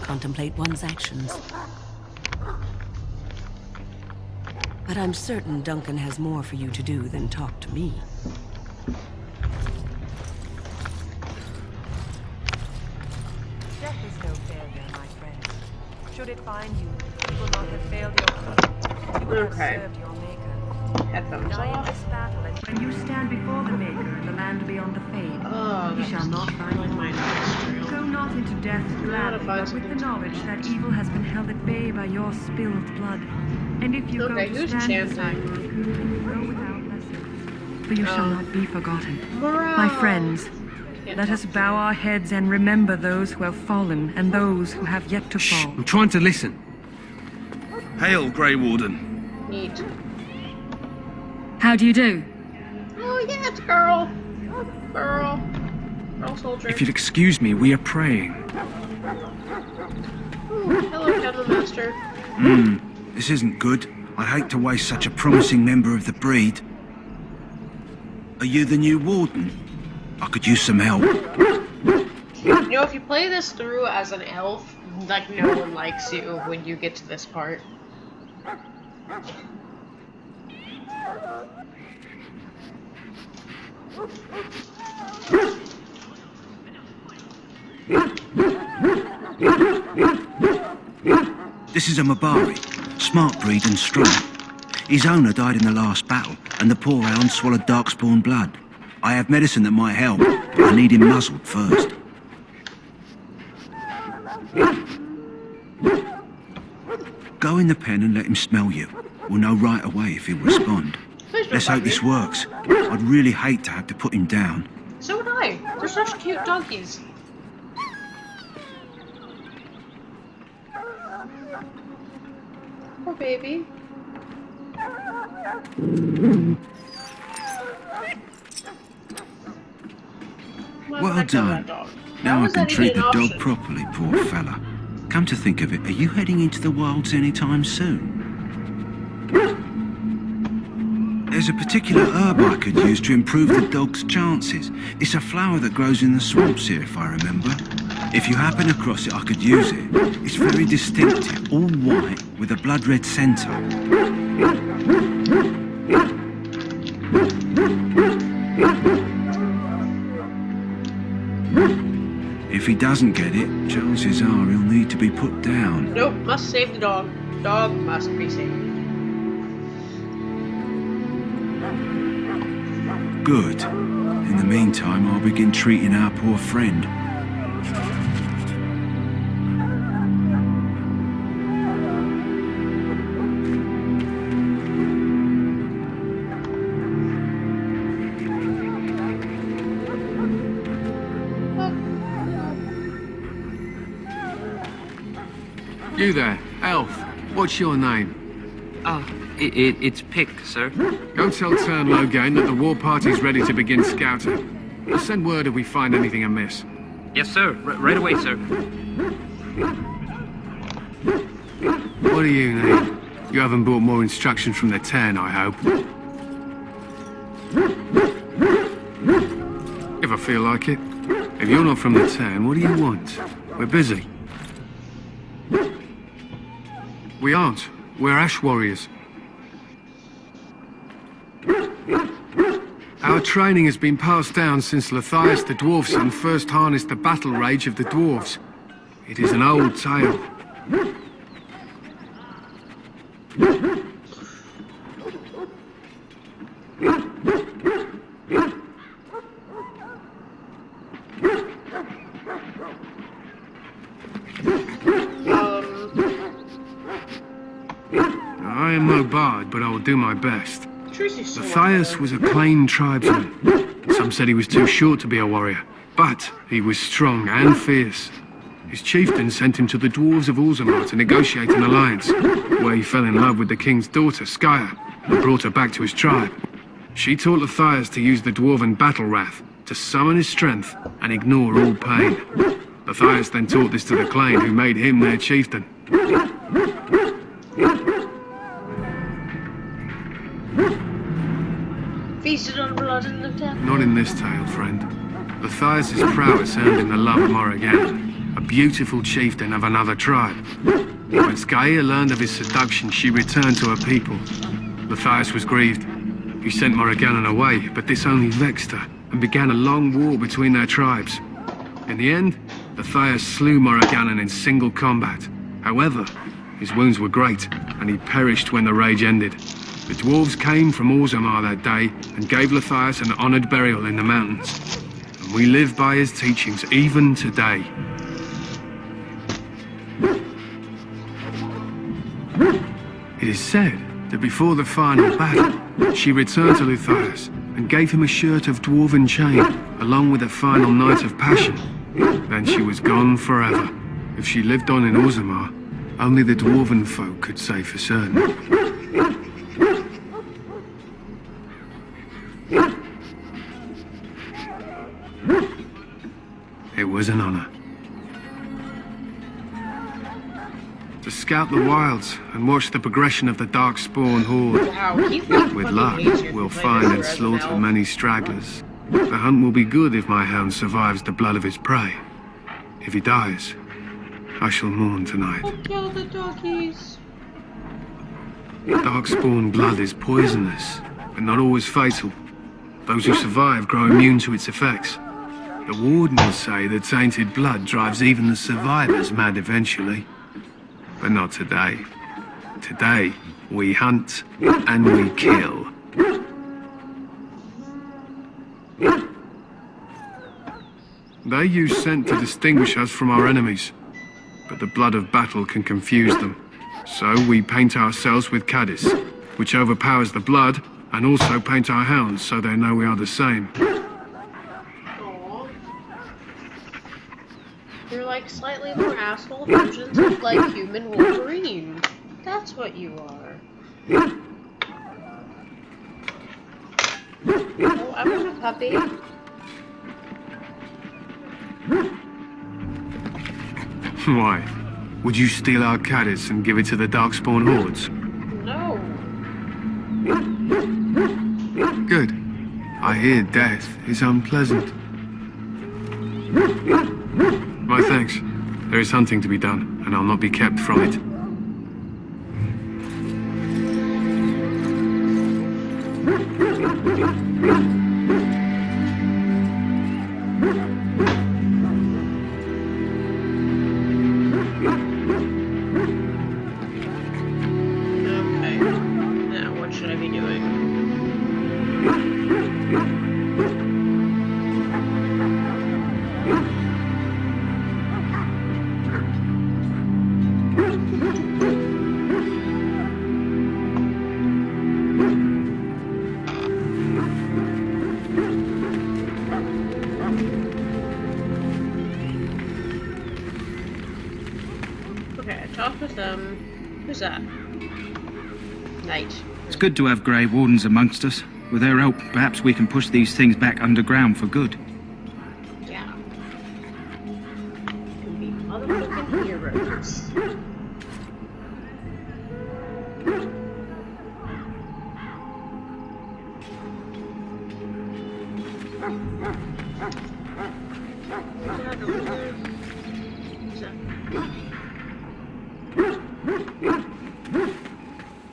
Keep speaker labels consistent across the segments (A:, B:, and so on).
A: contemplate one's actions. But I'm certain Duncan has more for you to do than talk to me.
B: Death is no failure, my friend. Should it find you, you will not have failed your cause. You will have served your maker.
C: Headphones
B: Die in
C: off.
B: this battle, and when you stand before the maker in the land beyond the fade, he shall not find you. Go not into death gladly, but with the knowledge that evil has been held at bay by your spilled blood. And if you go to stand beside him, go without lessons, for you shall not be forgotten. My friends, let us bow our heads and remember those who have fallen and those who have yet to fall.
D: I'm trying to listen. Hail, Grey Warden.
C: Neat.
E: How do you do?
C: Oh, yeah, it's girl. Girl. Girl soldier.
D: If you'll excuse me, we are praying.
C: Ooh, hello, General Master.
D: This isn't good. I'd hate to waste such a promising member of the breed. Are you the new Warden? I could use some help.
C: You know, if you play this through as an elf, like, no one likes you when you get to this part.
D: This is a Mabari, smart breed and strong. His owner died in the last battle, and the poor hound swallowed darkspawn blood. I have medicine that might help, but I need him muzzled first. Go in the pen and let him smell you. We'll know right away if he'll respond. Let's hope this works. I'd really hate to have to put him down.
C: So would I. They're such cute donkeys. Poor baby.
D: Well done. Now I can treat the dog properly, poor fella. Come to think of it, are you heading into the wilds anytime soon? There's a particular herb I could use to improve the dog's chances. It's a flower that grows in the swamps here, if I remember. If you happen across it, I could use it. It's very distinctive, all white, with a blood-red centre. If he doesn't get it, chances are he'll need to be put down.
C: Nope, must save the dog. Dog must be saved.
D: Good. In the meantime, I'll begin treating our poor friend.
F: You there, elf. What's your name?
G: It's Pick, sir.
F: Go tell Turn Logain that the war party's ready to begin scouting. We'll send word if we find anything amiss.
G: Yes, sir. Right away, sir.
F: What do you need? You haven't brought more instructions from the Ten, I hope. If I feel like it. If you're not from the Ten, what do you want? We're busy. We aren't. We're Ash Warriors. Our training has been passed down since Lathias the Dwarfson first harnessed the battle rage of the dwarves. It is an old tale. I am no bard, but I will do my best. Lathias was a plain tribesman. Some said he was too short to be a warrior, but he was strong and fierce. His chieftain sent him to the dwarves of Ulzamar to negotiate an alliance, where he fell in love with the king's daughter, Skya, and brought her back to his tribe. She taught Lathias to use the dwarven battle wrath to summon his strength and ignore all pain. Lathias then taught this to the Clane, who made him their chieftain.
C: Feasted on blood and the death.
F: Not in this tale, friend. Lathias' prowess earned him the love of Morrigan, a beautiful chieftain of another tribe. When Skaia learned of his seduction, she returned to her people. Matthias was grieved. He sent Morriganen away, but this only vexed her, and began a long war between their tribes. In the end, Matthias slew Morriganen in single combat. However, his wounds were great, and he perished when the rage ended. The dwarves came from Orzammar that day and gave Matthias an honored burial in the mountains. And we live by his teachings even today. It is said that before the final battle, she returned to Matthias and gave him a shirt of dwarven chain, along with a final night of passion. Then she was gone forever. If she lived on in Orzammar, only the dwarven folk could say for certain. It was an honor. To scout the wilds and watch the progression of the Darkspawn horde.
C: Wow,
F: With luck, we'll find and slaughter many stragglers. The hunt will be good if my hound survives the blood of his prey. If he dies, I shall mourn tonight.
C: Kill the doggies.
F: Darkspawn blood is poisonous, but not always fatal. Those who survive grow immune to its effects. The wardens say that tainted blood drives even the survivors mad eventually. But not today. Today, we hunt and we kill. They use scent to distinguish us from our enemies, but the blood of battle can confuse them. So we paint ourselves with caddis, which overpowers the blood, and also paint our hounds so they know we are the same.
C: Aww. You're like slightly more asshole versions of like human Wolverine. That's what you are. Oh, I want a puppy.
F: Why? Would you steal our caddis and give it to the Darkspawn hordes?
C: No.
F: Good. I hear death is unpleasant. My thanks. There is hunting to be done, and I'll not be kept from it.
C: Okay. Now, what should I be doing? Okay, I talked with them. Who's that? Knight.
H: It's good to have Grey Wardens amongst us. With their help, perhaps we can push these things back underground for good.
C: Yeah. And be motherfucking heroes.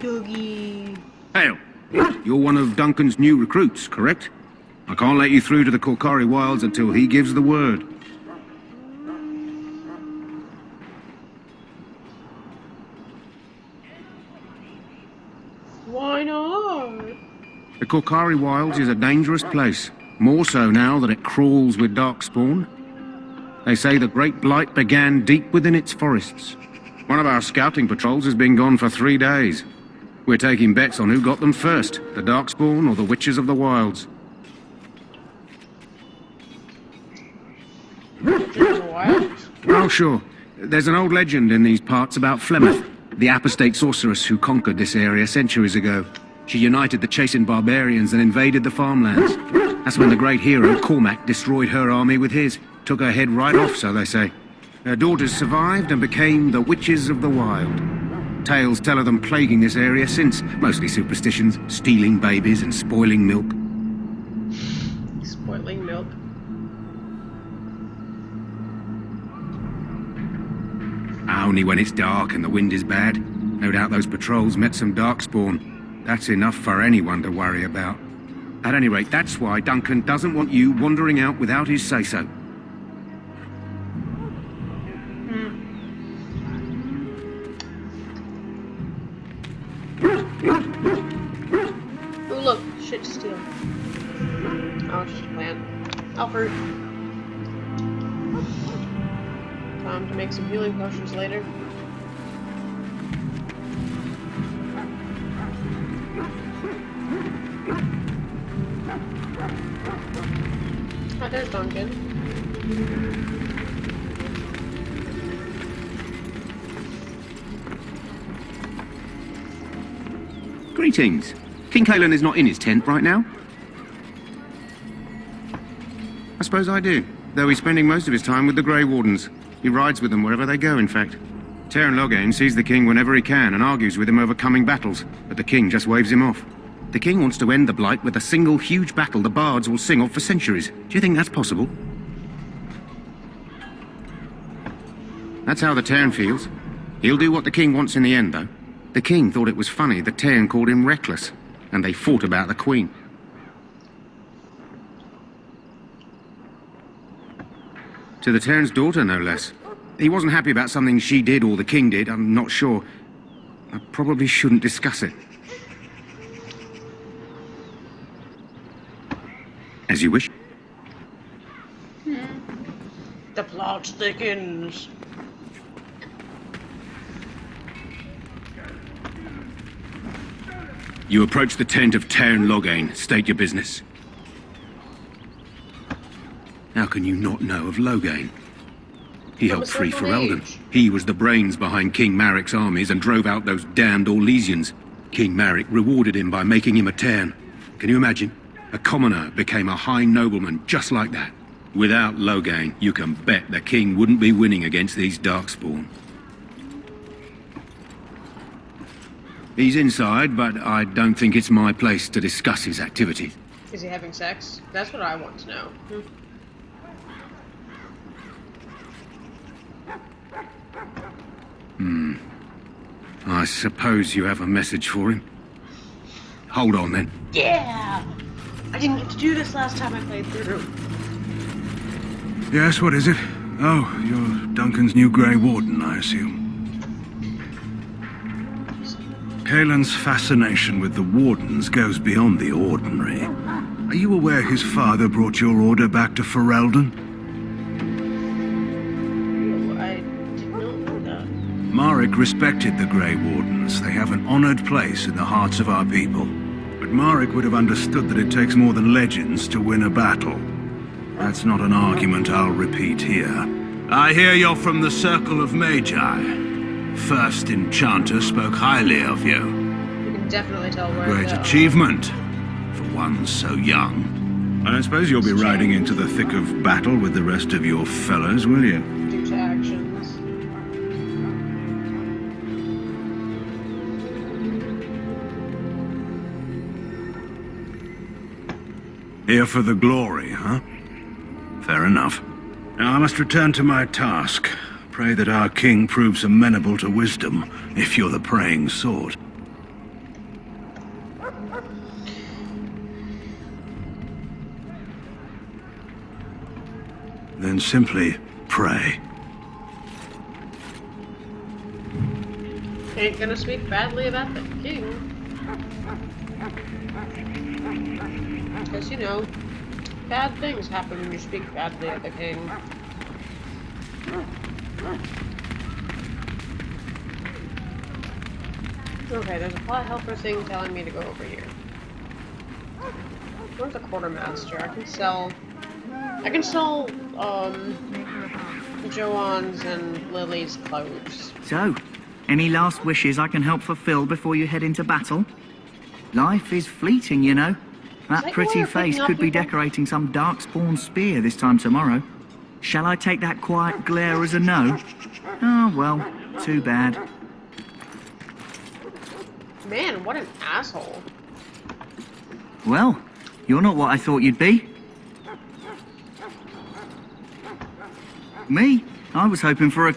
C: Doggy.
H: Hail! You're one of Duncan's new recruits, correct? I can't let you through to the Korkari Wilds until he gives the word.
C: Why not?
H: The Korkari Wilds is a dangerous place. More so now that it crawls with Darkspawn. They say the Great Blight began deep within its forests. One of our scouting patrols has been gone for 3 days. We're taking bets on who got them first, the Darkspawn or the Witches of the Wilds. Oh, sure. There's an old legend in these parts about Flemeth, the apostate sorceress who conquered this area centuries ago. She united the chasing barbarians and invaded the farmlands. That's when the great hero, Cormac, destroyed her army with his. Took her head right off, so they say. Her daughters survived and became the Witches of the Wild. Tales tell of them plaguing this area since, mostly superstitions, stealing babies and spoiling milk.
C: Spoiling milk.
H: Only when it's dark and the wind is bad. No doubt those patrols met some darkspawn. That's enough for anyone to worry about. At any rate, that's why Duncan doesn't want you wandering out without his say-so.
C: Oh look, shit to steal. Oh, it's just a plant. Alfred. Time to make some healing potions later. Oh, there's Duncan.
H: Greetings. King Kalen is not in his tent right now? I suppose I do, though he's spending most of his time with the Grey Wardens. He rides with them wherever they go, in fact. Teyrn Loghain sees the king whenever he can and argues with him over coming battles, but the king just waves him off. The king wants to end the Blight with a single huge battle the bards will sing of for centuries. Do you think that's possible? That's how the Teyrn feels. He'll do what the king wants in the end, though. The king thought it was funny that Teyrn called him reckless, and they fought about the queen. To the Teyrn's daughter, no less. He wasn't happy about something she did or the king did, I'm not sure. I probably shouldn't discuss it. As you wish.
C: The plot thickens.
H: You approach the tent of Teyrn Loghain. State your business. How can you not know of Loghain? He helped free Ferelden. He was the brains behind King Maric's armies and drove out those damned Orlesians. King Maric rewarded him by making him a Teyrn. Can you imagine? A commoner became a high nobleman just like that. Without Loghain, you can bet the king wouldn't be winning against these darkspawn. He's inside, but I don't think it's my place to discuss his activities.
C: Is he having sex? That's what I want to know.
H: I suppose you have a message for him. Hold on, then.
C: Yeah! I didn't get to do this last time I played through.
D: Yes, what is it? Oh, you're Duncan's new Grey Warden, I assume. Kalen's fascination with the Wardens goes beyond the ordinary. Are you aware his father brought your order back to Ferelden?
C: I did not know that.
D: Maric respected the Grey Wardens. They have an honored place in the hearts of our people. But Maric would have understood that it takes more than legends to win a battle. That's not an argument I'll repeat here. I hear you're from the Circle of Magi. First Enchanter spoke highly of you.
C: You can definitely tell where
D: Great
C: to go.
D: achievement for one so young. I don't suppose you'll be riding into the thick of battle with the rest of your fellows, will you?
C: Due to actions.
D: Here for the glory, huh? Fair enough. Now I must return to my task. Pray that our king proves amenable to wisdom, if you're the praying sort. Then simply pray.
C: Ain't gonna speak badly about the king. Because, you know, bad things happen when you speak badly of the king. Okay, there's a plot helper thing telling me to go over here. Where's the quartermaster? I can sell, Joanne's and Lily's clothes.
I: So, any last wishes I can help fulfill before you head into battle? Life is fleeting, you know. That pretty face could be decorating some darkspawn spear this time tomorrow. Shall I take that quiet glare as a no? Oh, well, too bad.
C: Man, what an asshole.
I: Well, you're not what I thought you'd be. Me? I was hoping for a